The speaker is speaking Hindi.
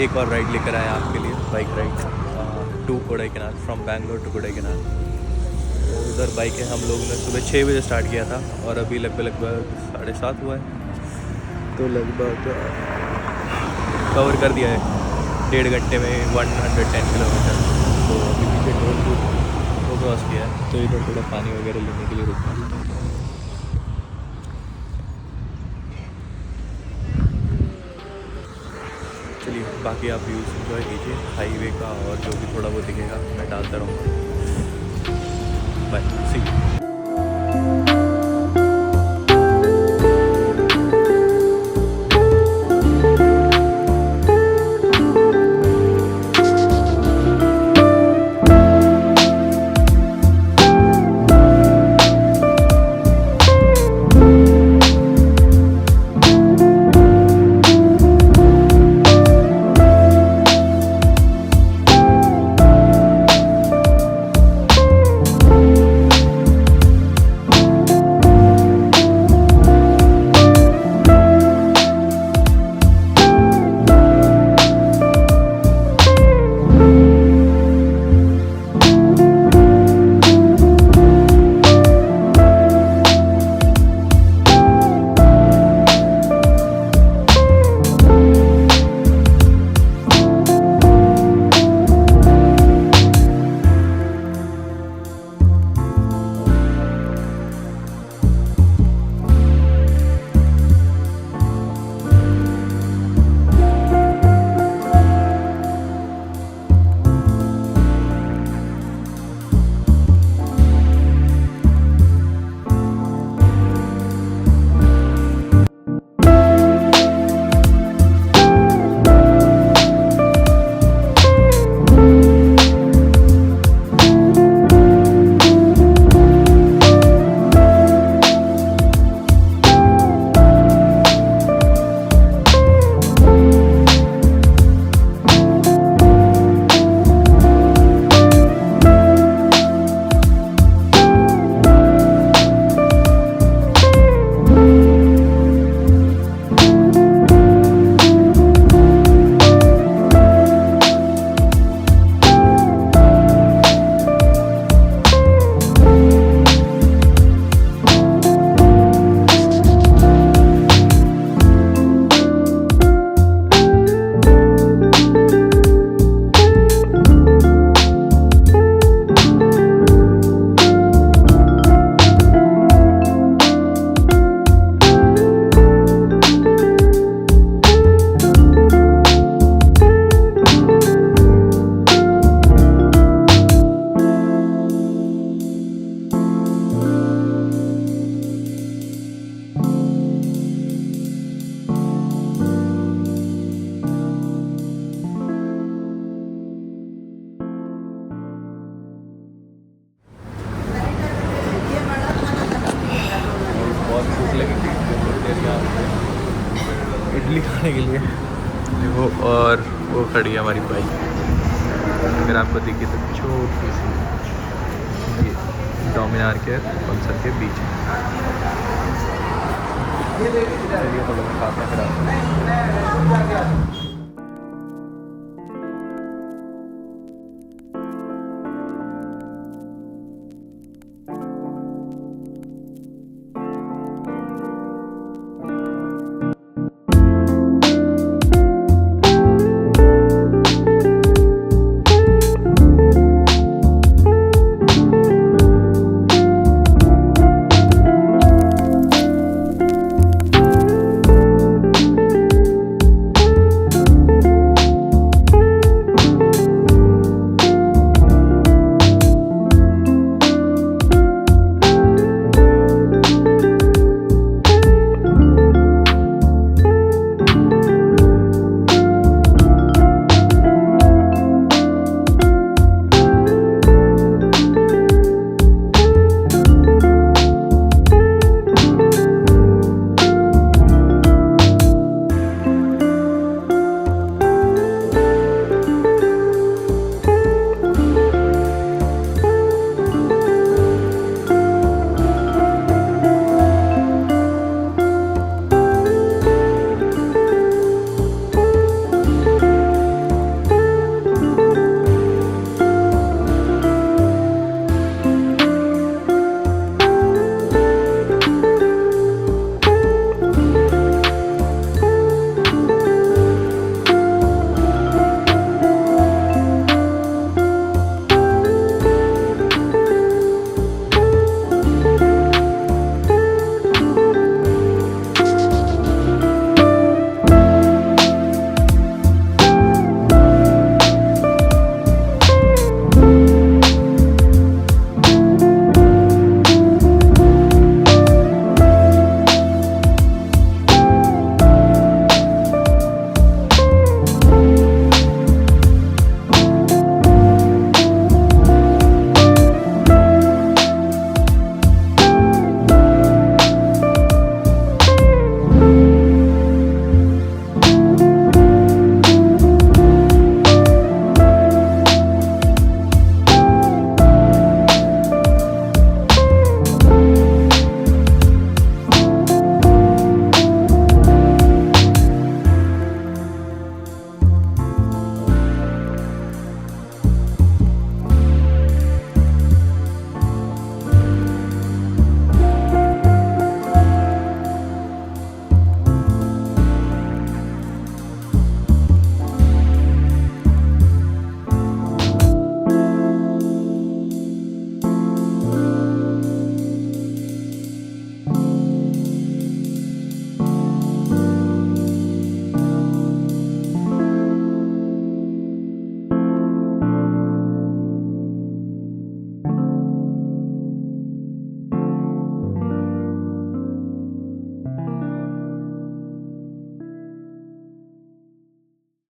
एक और राइड लेकर आए आपके लिए, bike ride to Kodaikanal, from Bangalore to Kodaikanal. तो उधर बाइक है, हम लोगों ने सुबह 6 बजे स्टार्ट किया था और अभी लगभग 7:30 हुआ है। तो लगभग कवर कर दिया है 1.5 घंटे में 110 किलोमीटर। तो अभी पीछे टोल को क्रॉस किया है, तो इधर थोड़ा पानी वगैरह लेने के लिए रुका। चलिए बाकी आप व्यूज़ एंजॉय कीजिए हाईवे का, और जो भी थोड़ा बहुत दिखेगा मैं डालता रहूँगा। Bye, C you. इडली खाने के लिए वो, और वो खड़ी है हमारी बाइक। अगर आपको दिखी तो छोटी सी ये डोमिनार के पल्सर के बीच में। चलिए थोड़ा खाते हैं फिर।